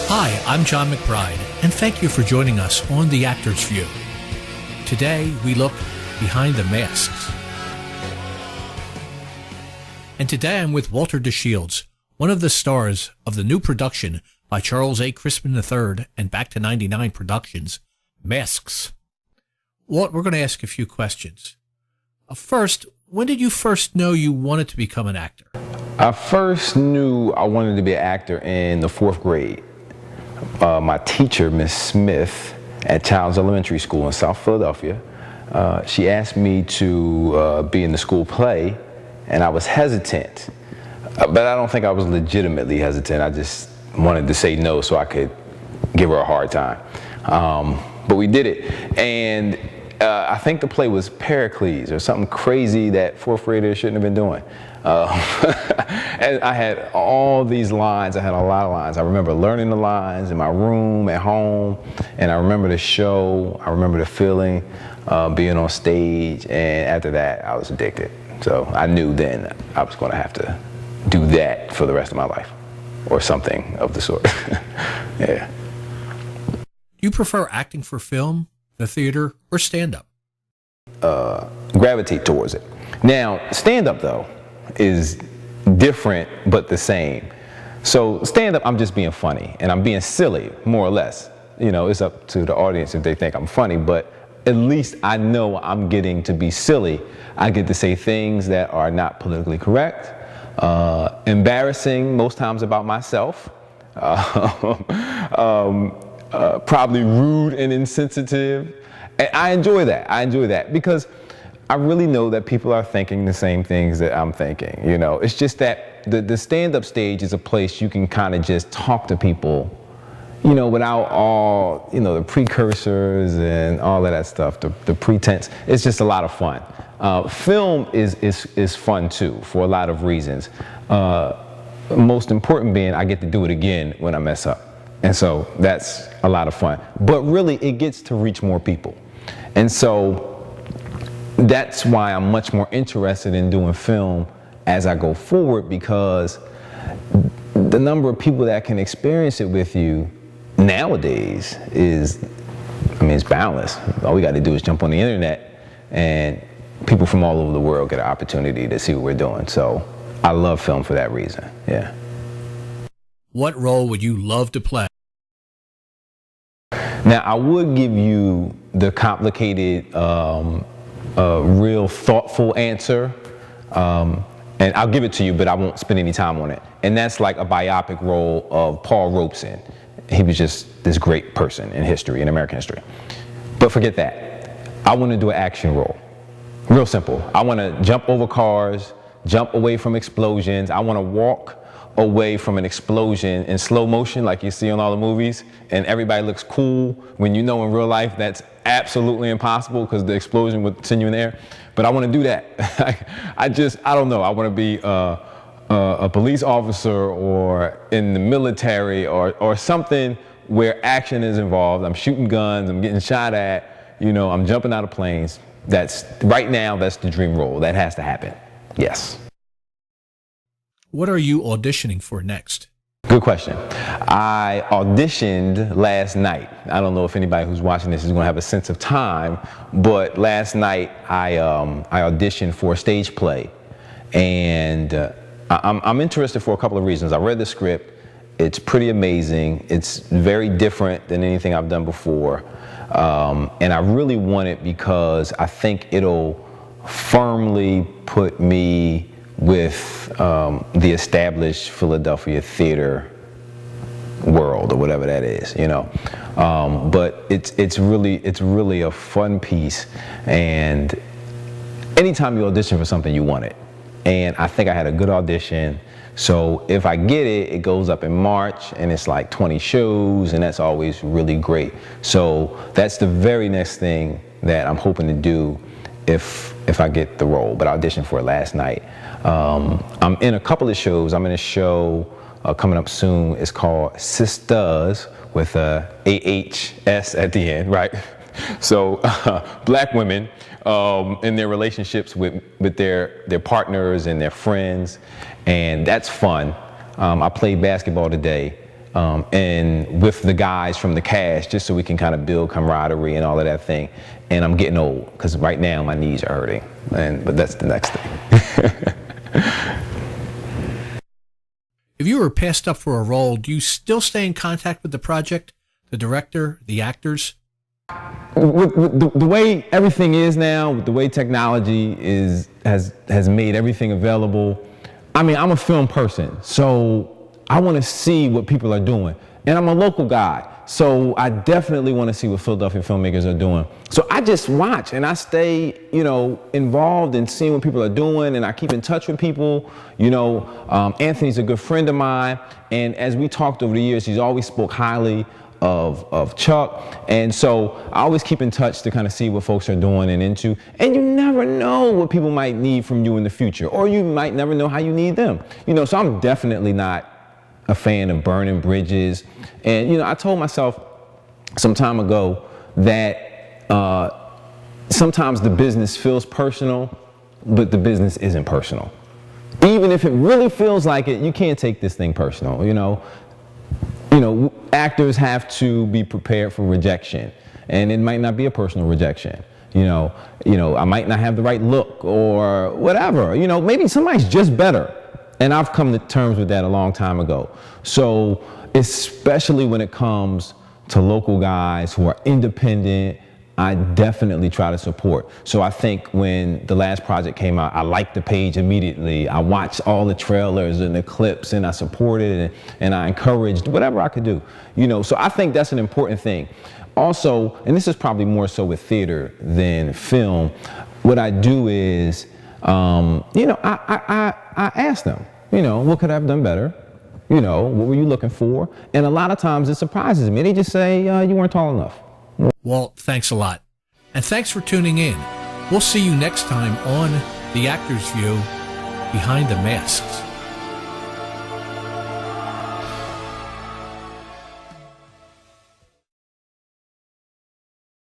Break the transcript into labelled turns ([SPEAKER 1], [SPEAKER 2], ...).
[SPEAKER 1] Hi, I'm John McBride, and thank you for joining us on The Actor's View. Today, we look behind the masks. And today I'm with Walter DeShields, one of the stars of the new production by Charles A. Crispin III and Back2ninety9 Productions, Masks. Walt, we're going to ask a few questions. First, when did you first know you wanted to become an actor?
[SPEAKER 2] I first knew I wanted to be an actor in the 4th grade. My teacher, Miss Smith, at Childs Elementary School in South Philadelphia, she asked me to be in the school play, and I was hesitant. But I don't think I was legitimately hesitant. I just wanted to say no so I could give her a hard time. But we did it. And I think the play was Pericles or something crazy that 4th graders shouldn't have been doing. And I had all these lines. I had a lot of lines. I remember learning the lines in my room at home, and I remember the show. I remember the feeling, being on stage, and after that, I was addicted. So I knew then I was going to have to do that for the rest of my life, or something of the sort. Yeah.
[SPEAKER 1] Do you prefer acting for film, the theater, or stand-up?
[SPEAKER 2] Gravitate towards it. Now, stand-up, though, is different but the same. So stand-up, I'm just being funny, and I'm being silly, more or less. You know, it's up to the audience if they think I'm funny, but at least I know I'm getting to be silly. I get to say things that are not politically correct, embarrassing most times about myself, probably rude and insensitive. And I enjoy that. I enjoy that because I really know that people are thinking the same things that I'm thinking. You know, it's just that the stand-up stage is a place you can kind of just talk to people, you know, without all, you know, the precursors and all of that stuff, the pretense. It's just a lot of fun. Film is fun too, for a lot of reasons. Most important being I get to do it again when I mess up. And so that's a lot of fun. But really, it gets to reach more people. And so that's why I'm much more interested in doing film as I go forward, because the number of people that can experience it with you nowadays is, I mean, it's boundless. All we got to do is jump on the internet and people from all over the world get an opportunity to see what we're doing. So I love film for that reason, yeah.
[SPEAKER 1] What role would you love to play?
[SPEAKER 2] Now, I would give you the complicated, real thoughtful answer, and I'll give it to you, but I won't spend any time on it. And that's like a biopic role of Paul Robeson. He was just this great person in history, in American history. But forget that. I want to do an action role. Real simple. I want to jump over cars, jump away from explosions. I want to walk away from an explosion in slow motion like you see on all the movies, and everybody looks cool when you know in real life that's absolutely impossible because the explosion would send you in the air. But I want to do that. I don't know. I want to be a police officer or in the military or something where action is involved. I'm shooting guns, I'm getting shot at, you know, I'm jumping out of planes. Right now, that's the dream role. That has to happen. Yes.
[SPEAKER 1] What are you auditioning for next?
[SPEAKER 2] Good question. I auditioned last night. I don't know if anybody who's watching this is going to have a sense of time, but last night I auditioned for a stage play, and I'm interested for a couple of reasons. I read the script. It's pretty amazing. It's very different than anything I've done before, and I really want it because I think it'll firmly put me with the established Philadelphia theater world or whatever that is, you know. But it's really a fun piece, and anytime you audition for something, you want it. And I think I had a good audition. So if I get it, it goes up in March, and it's like 20 shows, and that's always really great. So that's the very next thing that I'm hoping to do if I get the role. But I auditioned for it last night. I'm in a couple of shows. I'm in a show coming up soon. It's called Sisters with a AHS at the end, right? So black women in their relationships with their partners and their friends, and that's fun. I played basketball today. and with the guys from the cast, just so we can kind of build camaraderie and all of that thing. And I'm getting old, because right now my knees are hurting, but that's the next thing.
[SPEAKER 1] If you were passed up for a role, do you still stay in contact with the project, the director, the actors?
[SPEAKER 2] With the way everything is now, with the way technology has made everything available, I mean, I'm a film person, so I want to see what people are doing. And I'm a local guy, so I definitely want to see what Philadelphia filmmakers are doing. So I just watch and I stay, involved in seeing what people are doing, and I keep in touch with people. Anthony's a good friend of mine, and as we talked over the years, he's always spoke highly of Chuck, and so I always keep in touch to kind of see what folks are doing and into. And you never know what people might need from you in the future, or you might never know how you need them. So I'm definitely not a fan of burning bridges. And I told myself some time ago that sometimes the business feels personal, but the business isn't personal. Even if it really feels like it, you can't take this thing personal. Actors have to be prepared for rejection, and it might not be a personal rejection. I might not have the right look or whatever. Maybe somebody's just better. And I've come to terms with that a long time ago. So especially when it comes to local guys who are independent, I definitely try to support. So I think when the last project came out, I liked the page immediately. I watched all the trailers and the clips, and I supported it, and I encouraged whatever I could do. So I think that's an important thing. Also, and this is probably more so with theater than film, what I do is, I ask them, what could I have done better? What were you looking for? And a lot of times it surprises me. They just say, you weren't tall enough.
[SPEAKER 1] Walt, thanks a lot. And thanks for tuning in. We'll see you next time on The Actor's View, Behind the Masks.